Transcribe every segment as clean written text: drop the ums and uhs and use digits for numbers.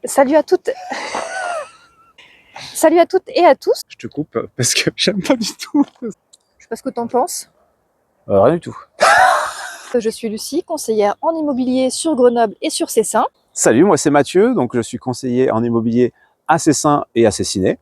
Salut à toutes. Salut à toutes et à tous. Je te coupe parce que j'aime pas du tout. Je sais pas ce que t'en penses. Rien du tout. Je suis Lucie, conseillère en immobilier sur Grenoble et sur Cessin. Salut, moi c'est Mathieu, donc je suis conseiller en immobilier à Cessin et à Cessiné.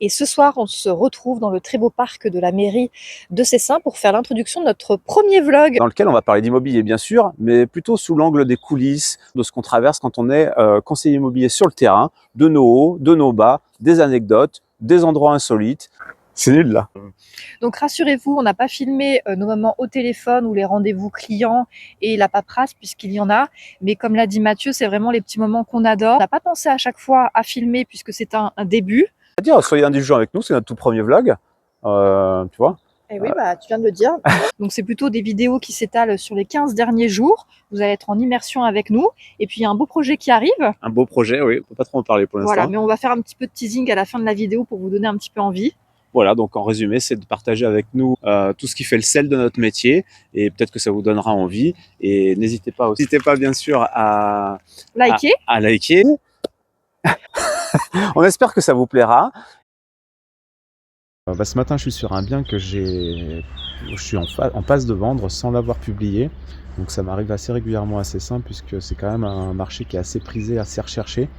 Et ce soir, on se retrouve dans le très beau parc de la mairie de Cessin pour faire l'introduction de notre premier vlog. Dans lequel on va parler d'immobilier bien sûr, mais plutôt sous l'angle des coulisses, de ce qu'on traverse quand on est conseiller immobilier sur le terrain, de nos hauts, de nos bas, des anecdotes, des endroits insolites. C'est nul là. Donc rassurez-vous, on n'a pas filmé nos moments au téléphone ou les rendez-vous clients et la paperasse puisqu'il y en a. Mais comme l'a dit Mathieu, c'est vraiment les petits moments qu'on adore. On n'a pas pensé à chaque fois à filmer puisque c'est un début. C'est-à-dire, soyez indulgents avec nous, c'est notre tout premier vlog. Tu vois. Et oui, tu viens de le dire. Donc c'est plutôt des vidéos qui s'étalent sur les 15 derniers jours. Vous allez être en immersion avec nous. Et puis il y a un beau projet qui arrive. Un beau projet, oui. On peut pas trop en parler pour l'instant. Voilà, mais on va faire un petit peu de teasing à la fin de la vidéo pour vous donner un petit peu envie. Voilà, donc en résumé, c'est de partager avec nous tout ce qui fait le sel de notre métier et peut-être que ça vous donnera envie. Et n'hésitez pas bien sûr à liker. À liker. On espère que ça vous plaira. Ce matin, je suis sur un bien que je suis en passe de vendre sans l'avoir publié. Donc ça m'arrive assez régulièrement, assez simple, puisque c'est quand même un marché qui est assez prisé, assez recherché.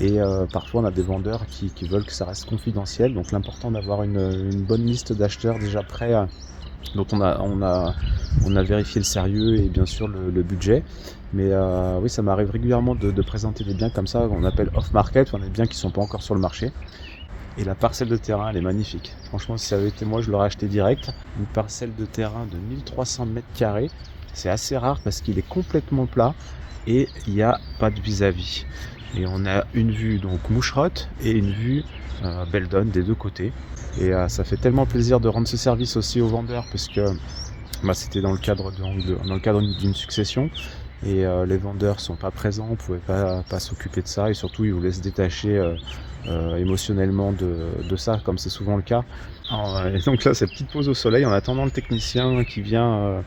Et parfois on a des vendeurs qui veulent que ça reste confidentiel, donc l'important d'avoir une bonne liste d'acheteurs déjà prêts, dont on a vérifié le sérieux et bien sûr le budget. Mais oui, ça m'arrive régulièrement de présenter des biens comme ça, qu'on appelle off-market, des biens qui ne sont pas encore sur le marché. Et la parcelle de terrain, elle est magnifique. Franchement, si ça avait été moi, je l'aurais acheté direct. Une parcelle de terrain de 1300 mètres carrés, c'est assez rare parce qu'il est complètement plat et il n'y a pas de vis-à-vis. Et on a une vue donc Moucherotte et une vue Beldon des deux côtés. Et ça fait tellement plaisir de rendre ce service aussi aux vendeurs parce que c'était dans le cadre d'une succession. Et les vendeurs sont pas présents, on pouvait pas s'occuper de ça et surtout ils voulaient se détacher émotionnellement de ça, comme c'est souvent le cas. Et donc là, cette petite pause au soleil en attendant le technicien qui vient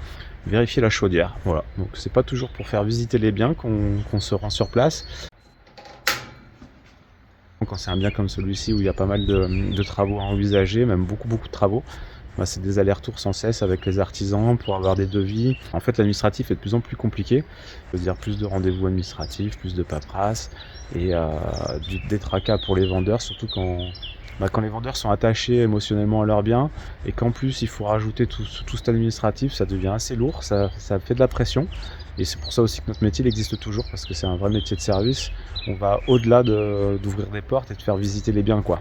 vérifier la chaudière. Voilà, donc c'est pas toujours pour faire visiter les biens qu'on se rend sur place. Quand c'est un bien comme celui-ci où il y a pas mal de travaux à envisager, même beaucoup de travaux, c'est des allers-retours sans cesse avec les artisans pour avoir des devis. En fait, l'administratif est de plus en plus compliqué. Ça veut dire plus de rendez-vous administratifs, plus de paperasse et des tracas pour les vendeurs, surtout quand les vendeurs sont attachés émotionnellement à leurs biens et qu'en plus il faut rajouter tout cet administratif, ça devient assez lourd, ça fait de la pression. Et c'est pour ça aussi que notre métier il existe toujours, parce que c'est un vrai métier de service. On va au-delà d'ouvrir des portes et de faire visiter les biens, quoi.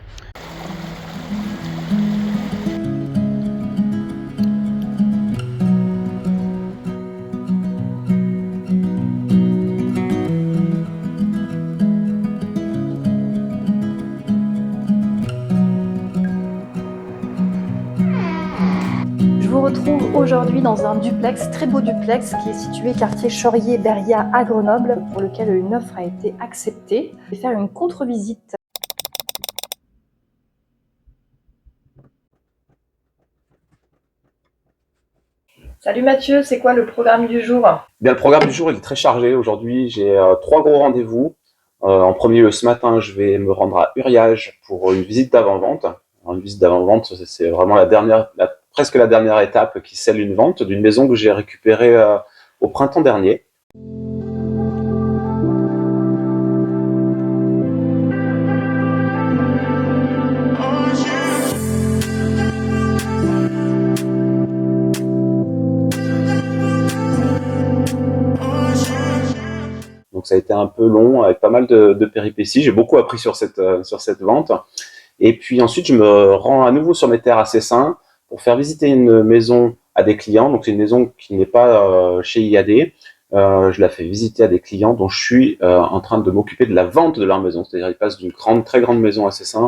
Je vous retrouve aujourd'hui dans un duplex, très beau duplex, qui est situé quartier Chaurier-Beria à Grenoble, pour lequel une offre a été acceptée. Je vais faire une contre-visite. Salut Mathieu, c'est quoi le programme du jour? Bien, le programme du jour il est très chargé. Aujourd'hui, j'ai 3 gros rendez-vous. En premier lieu, ce matin, je vais me rendre à Uriage pour une visite d'avant-vente. Une visite d'avant-vente, c'est vraiment presque la dernière étape qui scelle une vente d'une maison que j'ai récupérée au printemps dernier. Donc ça a été un peu long avec pas mal de péripéties. J'ai beaucoup appris sur cette vente. Et puis ensuite, je me rends à nouveau sur mes terres à Cessin pour faire visiter une maison à des clients. Donc c'est une maison qui n'est pas chez IAD. Je la fais visiter à des clients dont je suis en train de m'occuper de la vente de leur maison. C'est-à-dire ils passent d'une très grande maison à Cessin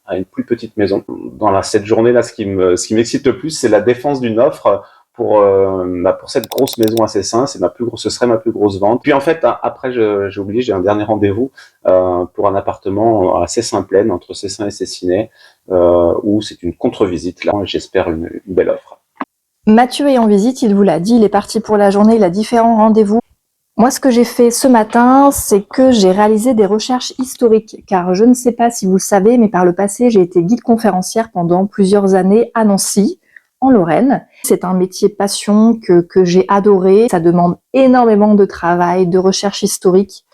à une plus petite maison. Dans cette journée-là, ce qui m'excite le plus, c'est la défense d'une offre pour cette grosse maison à Cessin. Ce serait ma plus grosse vente. Puis en fait, après, j'ai oublié, j'ai un dernier rendez-vous pour un appartement à Cessin-Plaine, entre Cessin et Cessinay, où c'est une contre-visite. Là, j'espère une belle offre. Mathieu est en visite, il vous l'a dit, il est parti pour la journée, il a différents rendez-vous. Moi, ce que j'ai fait ce matin, c'est que j'ai réalisé des recherches historiques, car je ne sais pas si vous le savez, mais par le passé, j'ai été guide conférencière pendant plusieurs années à Nancy, en Lorraine. C'est un métier passion que j'ai adoré. Ça demande énormément de travail, de recherche historique.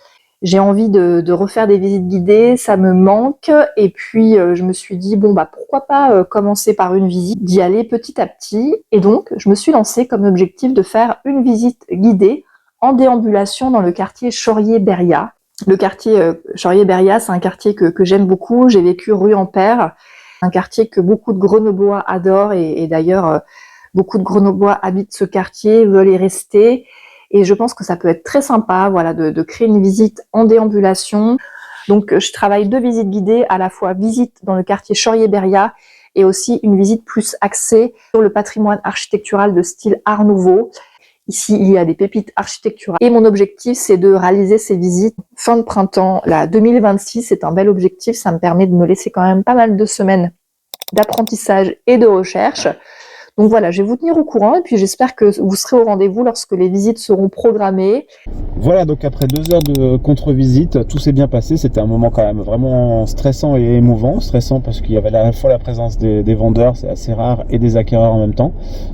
J'ai envie de refaire des visites guidées, ça me manque. Et puis, je me suis dit, bon, bah, pourquoi pas commencer par une visite, d'y aller petit à petit. Et donc, je me suis lancée comme objectif de faire une visite guidée en déambulation dans le quartier Chaurier-Beria. Le quartier Chaurier-Beria, c'est un quartier que j'aime beaucoup. J'ai vécu rue Ampère, un quartier que beaucoup de Grenoblois adorent et d'ailleurs, beaucoup de Grenoblois habitent ce quartier, veulent y rester. Et je pense que ça peut être très sympa, voilà, de créer une visite en déambulation. Donc, je travaille 2 visites guidées, à la fois visite dans le quartier Chaurier-Beria et aussi une visite plus axée sur le patrimoine architectural de style Art Nouveau. Ici, il y a des pépites architecturales. Et mon objectif, c'est de réaliser ces visites fin de printemps. Là, 2026, c'est un bel objectif. Ça me permet de me laisser quand même pas mal de semaines d'apprentissage et de recherche. Donc voilà, je vais vous tenir au courant et puis j'espère que vous serez au rendez-vous lorsque les visites seront programmées. Voilà, donc après 2 heures de contre-visite, tout s'est bien passé. C'était un moment quand même vraiment stressant et émouvant. Stressant parce qu'il y avait à la fois la présence des vendeurs, c'est assez rare, et des acquéreurs en même temps.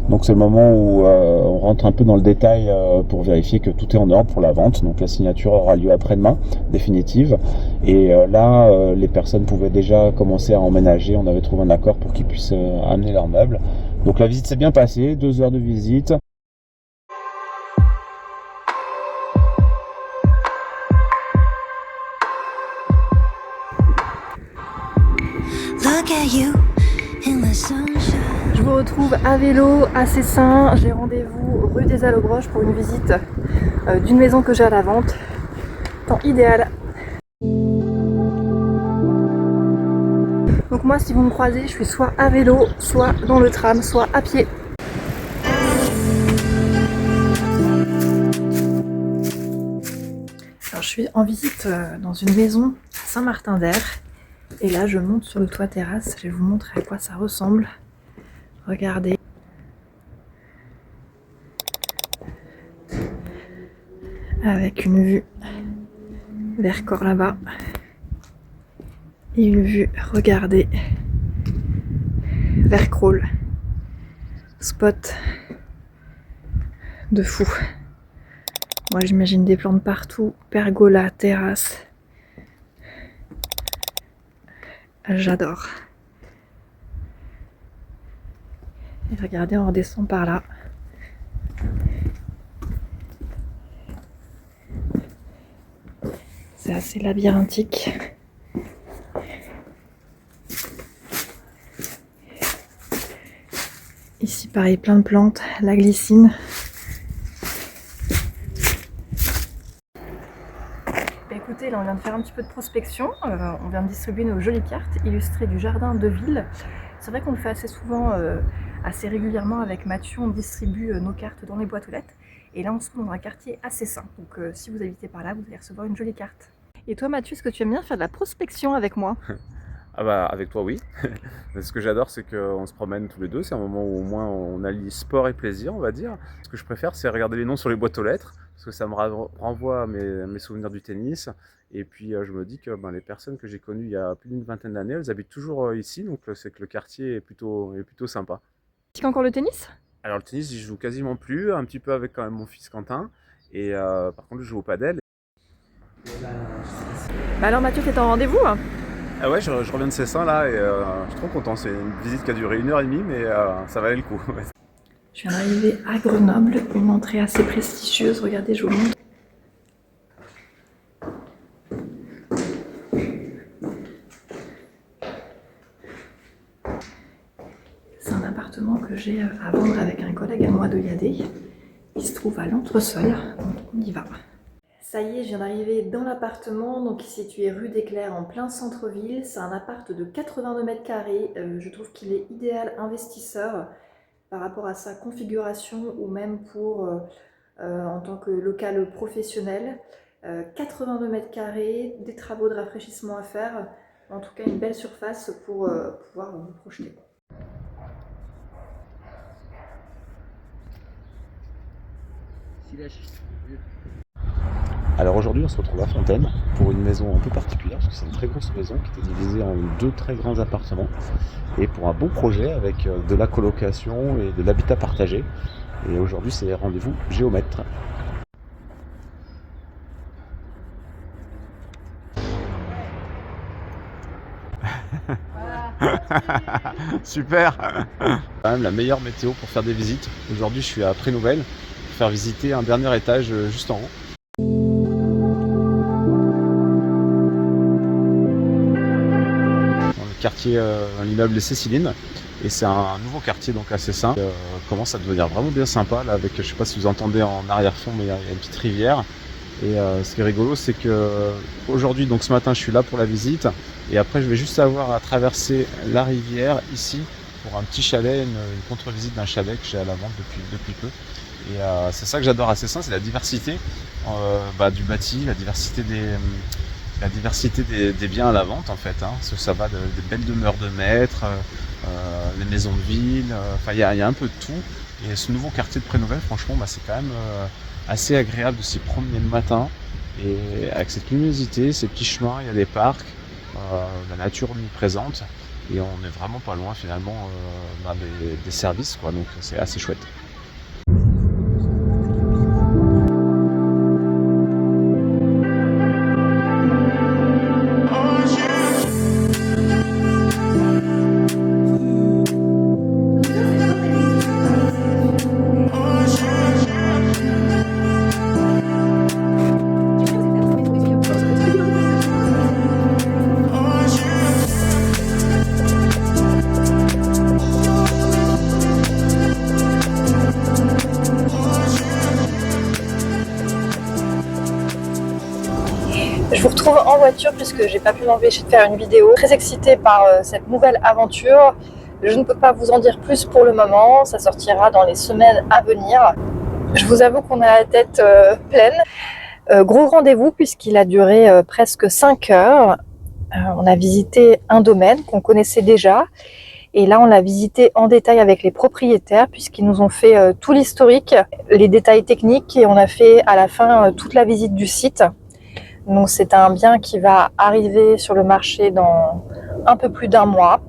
Donc c'est le moment où on rentre un peu dans le détail pour vérifier que tout est en ordre pour la vente. Donc la signature aura lieu après-demain, définitive. Et là, les personnes pouvaient déjà commencer à emménager. On avait trouvé un accord pour qu'ils puissent amener leurs meubles. Donc la visite s'est bien passée, 2 heures de visite. Je vous retrouve à vélo à Cessin. J'ai rendez-vous rue des Allobroches pour une visite d'une maison que j'ai à la vente. Temps idéal. Donc moi, si vous me croisez, je suis soit à vélo, soit dans le tram, soit à pied. Alors, je suis en visite dans une maison à Saint-Martin-d'Air. Et là, je monte sur le toit terrasse. Je vais vous montrer à quoi ça ressemble. Regardez. Avec une vue vers Corps là-bas. Et une vue, regardez, vers Crawl. Spot de fou. Moi, j'imagine des plantes partout, pergola, terrasse. J'adore. Et regardez, on redescend par là. C'est assez labyrinthique. Ici, pareil, plein de plantes, la glycine. Écoutez, là on vient de faire un petit peu de prospection. On vient de distribuer nos jolies cartes illustrées du jardin de ville. C'est vrai qu'on le fait assez souvent, assez régulièrement avec Mathieu. On distribue nos cartes dans les boîtes aux lettres. Et là, on se trouve dans un quartier assez sain. Donc, si vous habitez par là, vous allez recevoir une jolie carte. Et toi, Mathieu, est-ce que tu aimes bien faire de la prospection avec moi? Ah bah avec toi oui. Ce que j'adore c'est qu'on se promène tous les deux, c'est un moment où au moins on allie sport et plaisir on va dire. Ce que je préfère c'est regarder les noms sur les boîtes aux lettres, parce que ça me renvoie à mes souvenirs du tennis. Et puis je me dis que les personnes que j'ai connues il y a plus d'une vingtaine d'années, elles habitent toujours ici, donc c'est que le quartier est plutôt sympa. Tu fais encore le tennis? Alors le tennis j'y joue quasiment plus, un petit peu avec quand même mon fils Quentin, et par contre je joue au padel. Bah alors Mathieu, t'es en rendez-vous? Ah ouais, je reviens de Cessin là et je suis trop content. C'est une visite qui a duré 1h30 mais ça valait le coup. Je viens d'arriver à Grenoble, une entrée assez prestigieuse. Regardez, je vous montre. C'est un appartement que j'ai à vendre avec un collègue à moi de Yadé. Il se trouve à l'entresol, donc on y va. Ça y est, je viens d'arriver dans l'appartement, donc il est situé rue des Clercs en plein centre-ville. C'est un appart de 82 mètres carrés. Je trouve qu'il est idéal investisseur par rapport à sa configuration ou même pour en tant que local professionnel. 82 mètres carrés, des travaux de rafraîchissement à faire, en tout cas une belle surface pour pouvoir vous projeter. Alors aujourd'hui on se retrouve à Fontaine pour une maison un peu particulière parce que c'est une très grosse maison qui était divisée en 2 très grands appartements et pour un beau projet avec de la colocation et de l'habitat partagé. Et aujourd'hui c'est rendez-vous géomètre. Super. Quand même la meilleure météo pour faire des visites. Aujourd'hui je suis à Prénouvelle pour faire visiter un dernier étage juste en haut. Quartier, l'immeuble des Cécilines, et c'est un nouveau quartier donc assez simple, commence à devenir vraiment bien sympa là avec, je sais pas si vous entendez en arrière-fond, mais il y a une petite rivière. Et ce qui est rigolo, c'est que aujourd'hui, donc ce matin, je suis là pour la visite, et après je vais juste avoir à traverser la rivière ici pour un petit chalet, une contre-visite d'un chalet que j'ai à la vente depuis peu. Et c'est ça que j'adore à Cessin, c'est la diversité du bâti, la diversité des biens à la vente en fait, hein. Ça va des belles demeures de maîtres, les maisons de ville, enfin il y a un peu de tout. Et ce nouveau quartier de Prénouvelle, franchement, c'est quand même assez agréable de s'y promener le matin. Et avec cette luminosité, ces petits chemins, il y a des parcs, la nature omniprésente. Et on est vraiment pas loin finalement des services, quoi. Donc c'est assez chouette. Je vous retrouve en voiture puisque j'ai pas pu m'empêcher de faire une vidéo. Très excitée par cette nouvelle aventure. Je ne peux pas vous en dire plus pour le moment, ça sortira dans les semaines à venir. Je vous avoue qu'on a la tête pleine. Gros rendez-vous puisqu'il a duré presque 5 heures. On a visité un domaine qu'on connaissait déjà. Et là, on l'a visité en détail avec les propriétaires puisqu'ils nous ont fait tout l'historique, les détails techniques, et on a fait à la fin toute la visite du site. Donc c'est un bien qui va arriver sur le marché dans un peu plus d'1 mois.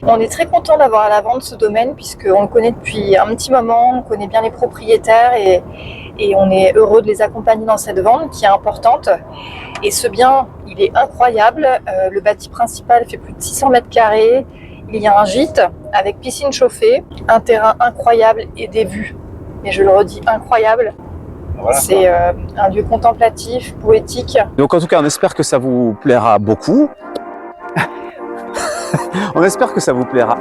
On est très content d'avoir à la vente ce domaine puisqu'on le connaît depuis un petit moment, on connaît bien les propriétaires et on est heureux de les accompagner dans cette vente qui est importante. Et ce bien, il est incroyable. Le bâti principal fait plus de 600 mètres carrés. Il y a un gîte avec piscine chauffée, un terrain incroyable et des vues. Et je le redis, incroyable. Voilà, c'est un lieu contemplatif, poétique. Donc en tout cas, on espère que ça vous plaira beaucoup. On espère que ça vous plaira.